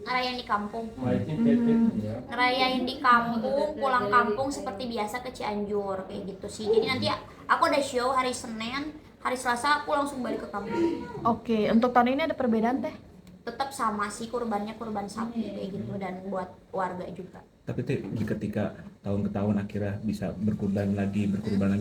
ngerayain di kampung. Ngerayain di kampung, pulang kampung seperti biasa ke Cianjur kayak gitu sih. Jadi nanti aku ada show hari Senin, hari Selasa aku langsung balik ke kampung. Oke, untuk tahun ini ada perbedaan teh? Tetap sama sih, kurbannya kurban sapi kayak gitu, dan buat warga juga. Tapi teh ketika tahun ke tahun akhirnya bisa berkurban lagi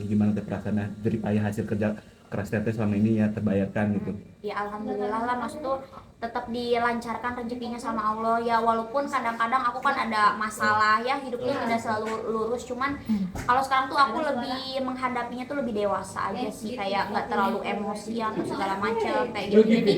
gimana teh perasaannya dari payah hasil kerja keras teh selama ini ya terbayarkan gitu. Ya alhamdulillah lah, Mas tuh tetap dilancarkan rezekinya sama Allah ya, walaupun kadang-kadang aku kan ada masalah ya, hidupnya tidak selalu lurus, cuman kalau sekarang tuh aku lebih menghadapinya tuh lebih dewasa aja sih, kayak nggak terlalu emosian atau segala macam kayak gitu. Jadi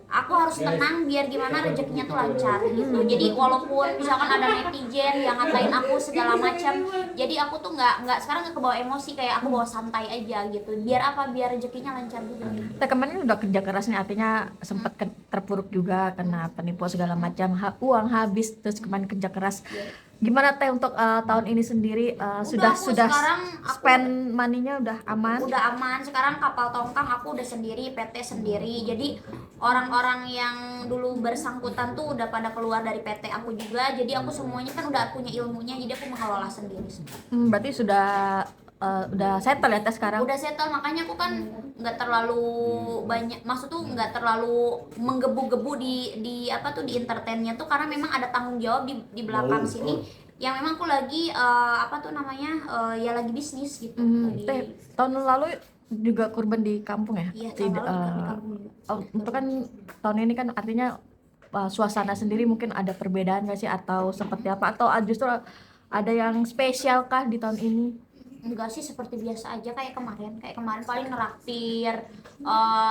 aku harus tenang biar gimana rezekinya tuh lancar gitu. Jadi walaupun misalkan ada netizen yang ngatain aku segala macam, jadi aku tuh nggak sekarang nggak kebawa emosi, kayak aku bawa santai aja gitu. Biar apa? Biar rezekinya lancar juga. Teh kemarin udah kerja keras nih, artinya sempat terpuruk juga karena penipuan segala macam, uang habis, terus kemarin kerja keras. Gimana teh untuk tahun ini sendiri, sudah sekarang spend money-nya udah aman? Udah aman. Sekarang kapal tongkang aku udah sendiri, PT sendiri. Jadi orang-orang yang dulu bersangkutan tuh udah pada keluar dari PT aku juga. Jadi aku semuanya kan udah punya ilmunya, jadi aku mengelola sendiri. Berarti udah settle ya teh sekarang? Udah settle, makanya aku kan nggak terlalu banyak, maksud tuh nggak terlalu menggebu-gebu di apa tuh, di entertainnya tuh, karena memang ada tanggung jawab di belakang sini yang memang aku lagi apa tuh namanya, ya lagi bisnis gitu. Teh tahun lalu juga kurban di kampung ya? Iya, tahun lalu juga di kampung juga. Untuk kan tahun ini kan artinya suasana sendiri mungkin ada perbedaan nggak sih, atau seperti apa, atau justru ada yang spesial kah di tahun ini? Enggak sih, seperti biasa aja kayak kemarin paling neraktir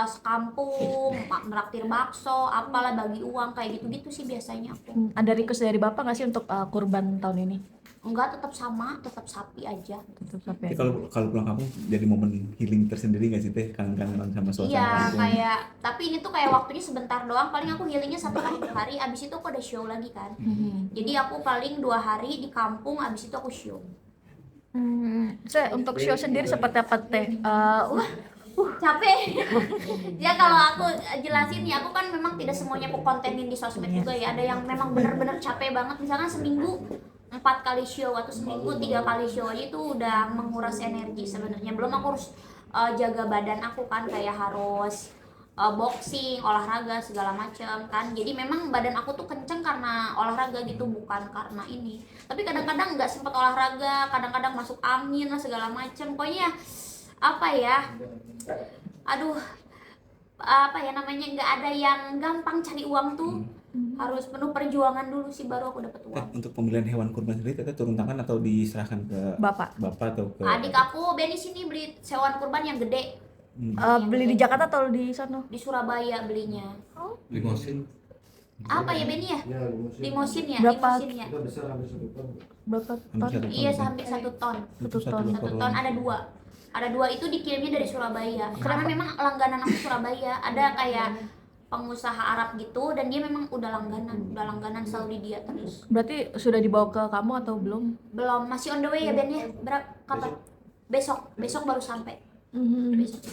sekampung, neraktir bakso, apalah, bagi uang kayak gitu-gitu sih biasanya aku. Ada request dari bapak nggak sih untuk kurban tahun ini? Enggak, tetap sama, tetap sapi aja. Tetap sampai. Tapi kalau pulang kampung jadi momen healing tersendiri nggak sih teh, kangen-kangenan sama suasana Iya, kampung? kayak, tapi ini tuh kayak waktunya sebentar doang, paling aku healingnya 1 hari, abis itu aku ada show lagi kan. Jadi aku paling 2 hari di kampung, abis itu aku show. Untuk show sendiri seperti apa teh? Capek. Ya kalau aku jelasin ya, aku kan memang tidak semuanya aku kontenin di sosmed juga ya. Ada yang memang benar-benar capek banget, misalkan seminggu 4 kali show atau seminggu 3 kali show aja, itu udah menguras energi sebenarnya. Belum aku harus jaga badan aku kan, kayak harus boxing, olahraga segala macam kan. Jadi memang badan aku tuh kenceng karena olahraga gitu, bukan karena ini. Tapi kadang-kadang nggak sempat olahraga, kadang-kadang masuk angin lah segala macam. Pokoknya apa ya, aduh, apa ya namanya, nggak ada yang gampang cari uang tuh. Harus penuh perjuangan dulu sih baru aku dapat uang. Untuk pembelian hewan kurban sendiri teteh turun tangan atau diserahkan ke Bapak. atau ke Adik aku Benny sini beli hewan kurban yang gede. Beli di Jakarta atau di sana? Di Surabaya belinya. Limosin. Apa ya Benny ya? Limosin ya? Berapa? Limosin ya? Berapa Hampir ton? 1 ton. Iya, hampir 1 ton. 1 ton ada 2. Ada 2 itu dikirimnya dari Surabaya. Karena memang langganan aku Surabaya. Ada kayak pengusaha Arab gitu, dan dia memang udah langganan selalu di dia terus. Berarti sudah dibawa ke kamu atau belum? Belum, masih on the way ya Ben ya. Kapan? Besok baru sampai. Besok.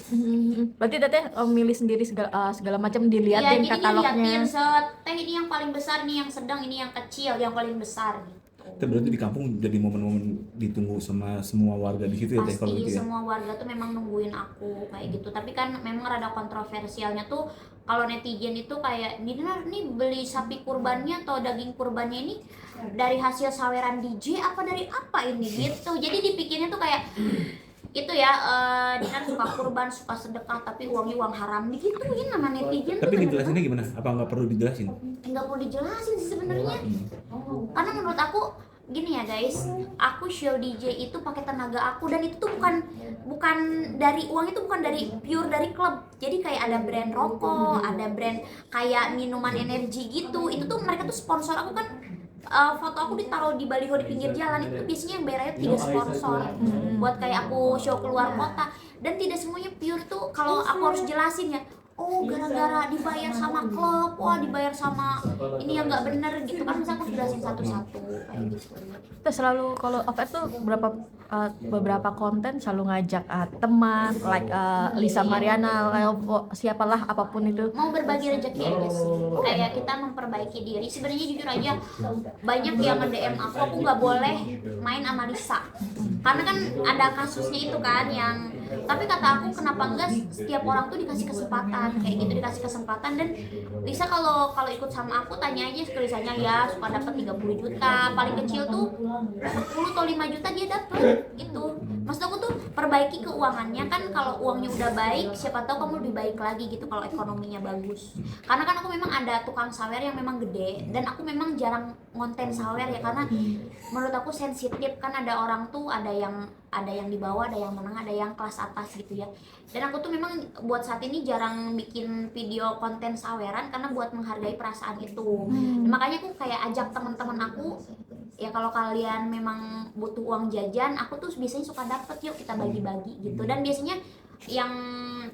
Berarti teteh milih sendiri segala macam, Iya, dilihatin jadi katalognya. diliatin teh ini yang paling besar, ini yang sedang, ini yang kecil, yang paling besar gitu. Itu berarti di kampung jadi momen-momen ditunggu sama semua warga di situ ya teh kalau Pasti gitu ya. semua warga tuh memang nungguin aku kayak gitu. Tapi kan memang rada kontroversialnya tuh, kalau netizen itu kayak, nih beli sapi kurbannya atau daging kurbannya ini dari hasil saweran DJ apa dari apa ini gitu. Jadi dipikirnya tuh kayak itu ya, Dinar suka kurban, suka sedekah, tapi uangnya uang haram digituin sama netizen. Tapi tuh dijelasinnya gimana? Apa nggak perlu dijelasin? nggak perlu dijelasin sih sebenarnya. Karena menurut aku gini ya guys, aku show DJ itu pakai tenaga aku, dan itu tuh bukan dari uang, itu bukan dari pure dari klub. Jadi kayak ada brand rokok, ada brand kayak minuman energi gitu. Itu tuh mereka tuh sponsor aku kan. Foto aku ditaruh di baliho di pinggir jalan, itu biasanya yang bayarnya 3 sponsor buat kayak aku show keluar kota. Dan tidak semuanya pure tuh, kalau aku harus jelasin ya, oh gara-gara dibayar sama klub aku dibayar sama ini yang nggak bener gitu kan, bisa aku jelasin satu-satu kayak gitu. Kita selalu kalau off air tuh beberapa konten selalu ngajak teman like Lisa Mariana, siapalah apapun itu. Mau berbagi rezeki aja sih, kayak kita memperbaiki diri. Sebenarnya jujur aja banyak yang nge-DM aku nggak boleh main sama Lisa karena kan ada kasusnya itu kan yang, tapi kata aku kenapa enggak setiap orang tuh dikasih kesempatan kayak gitu, dikasih kesempatan. Dan Lisa kalau ikut sama aku tanya aja ke Lisanya, ya suka dapat 30 juta, paling kecil tuh 10 atau 5 juta dia dapat gitu. Maksud aku tuh perbaiki keuangannya kan, kalau uangnya udah baik siapa tahu kamu lebih baik lagi gitu kalau ekonominya bagus. Karena kan aku memang ada tukang sawer yang memang gede dan aku memang jarang ngonten sawer ya, karena menurut aku sensitif kan, ada orang tuh ada yang di bawah, ada yang menengah, ada yang kelas atas gitu ya. Dan aku tuh memang buat saat ini jarang bikin video konten saweran karena buat menghargai perasaan itu. Makanya aku kayak ajak teman-teman aku, ya kalau kalian memang butuh uang jajan, aku tuh biasanya suka dapet, yuk kita bagi-bagi gitu. Dan biasanya yang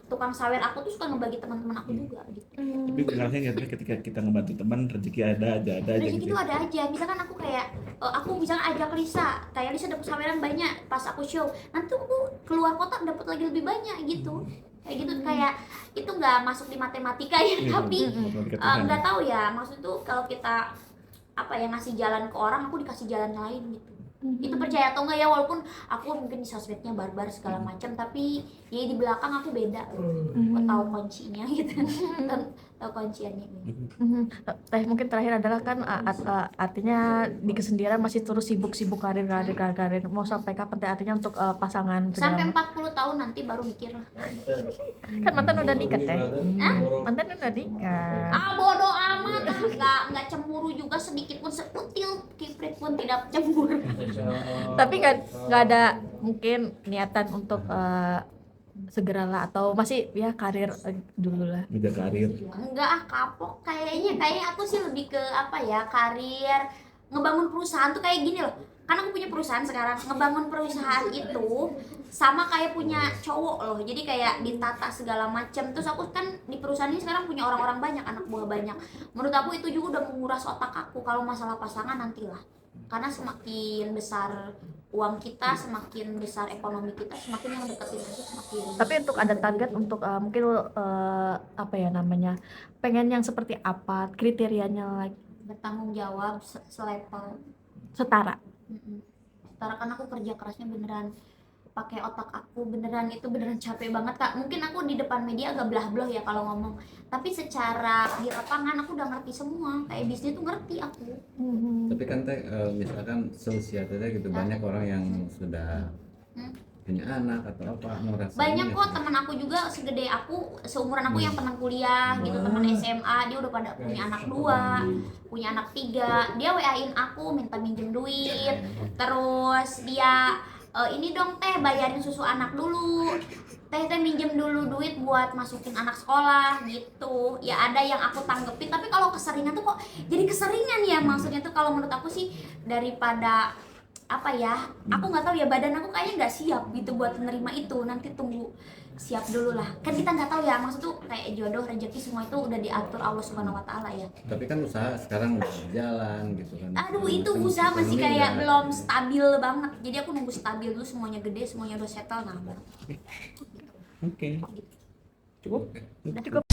tukang sawer aku tuh suka ngebagi teman-teman aku juga gitu. Tapi rasanya ketika kita ngebantu teman, rezeki ada aja Rezeki gitu. itu ada aja. Misalkan aku kayak aku misalkan ajak Lisa, kayak Lisa dapat saweran banyak pas aku show, nanti aku keluar kota dapat lagi lebih banyak gitu. Kayak gitu, kayak itu nggak masuk di matematika ya, tapi nggak tahu ya, maksud tuh kalau kita apa ya ngasih jalan ke orang, aku dikasih jalan lain gitu. Itu percaya atau enggak ya, walaupun aku mungkin di sosmednya barbar segala macam, tapi ya di belakang aku beda. Aku tahu kuncinya gitu. Tahu kunciannya. Teh mungkin terakhir adalah kan artinya di kesendirian masih terus sibuk karir. Mau sampai kapan teh artinya untuk pasangan? Sampai 40 tahun nanti baru mikir lah. Kan mantan udah nikah teh. Mantan udah nikah. Bodoh amat, nggak cemburu juga sedikit pun, sekutil kiprit pun tidak cemburu. Tapi nggak ada mungkin niatan untuk segeralah, atau masih ya karir dulu lah. Ngejar karir. Enggak kapok kayaknya aku sih lebih ke apa ya, karir, ngebangun perusahaan tuh kayak gini loh. Kan aku punya perusahaan sekarang, ngebangun perusahaan itu sama kayak punya cowok loh. Jadi kayak ditata segala macam. Terus aku kan di perusahaan ini sekarang punya orang-orang banyak, anak buah banyak. Menurut aku itu juga udah menguras otak aku. Kalau masalah pasangan nantilah. Karena semakin besar uang kita, semakin besar ekonomi kita, semakin yang deketin aja semakin. Tapi untuk ada target untuk mungkin apa ya namanya, pengen yang seperti apa, kriterianya lagi? Bertanggung jawab, selevel, Setara. setara. Kan aku kerja kerasnya beneran pakai otak aku, beneran itu beneran capek banget Kak. Mungkin aku di depan media agak belah-belah ya kalau ngomong, tapi secara di lapangan aku udah ngerti semua, kayak bisnis tuh ngerti aku. Tapi kan teh misalkan seusia teh gitu banyak orang yang sudah punya anak atau apa merasa Banyak kok teman aku juga segede aku, seumuran aku yang teman kuliah gitu, teman SMA, dia udah pada punya anak 2, punya anak 3. Dia WA-in aku minta minjem duit, terus dia ini dong teh bayarin susu anak dulu, teh minjem dulu duit buat masukin anak sekolah gitu. Ya ada yang aku tanggepin, tapi kalau keseringan tuh kok jadi keseringan ya, maksudnya tuh kalau menurut aku sih daripada apa ya, aku nggak tahu ya, badan aku kayaknya nggak siap gitu buat menerima itu. Nanti tunggu siap dulu lah, kan kita nggak tahu ya, maksud tuh kayak jodoh, rezeki semua itu udah diatur Allah Subhanahu Wa Taala ya. tapi kan usaha sekarang udah berjalan gitu kan. Aduh itu usaha masih kayak belum stabil banget, jadi aku nunggu stabil dulu, semuanya gede, semuanya udah settle, nah baru. Oke. Cukup. Cukup.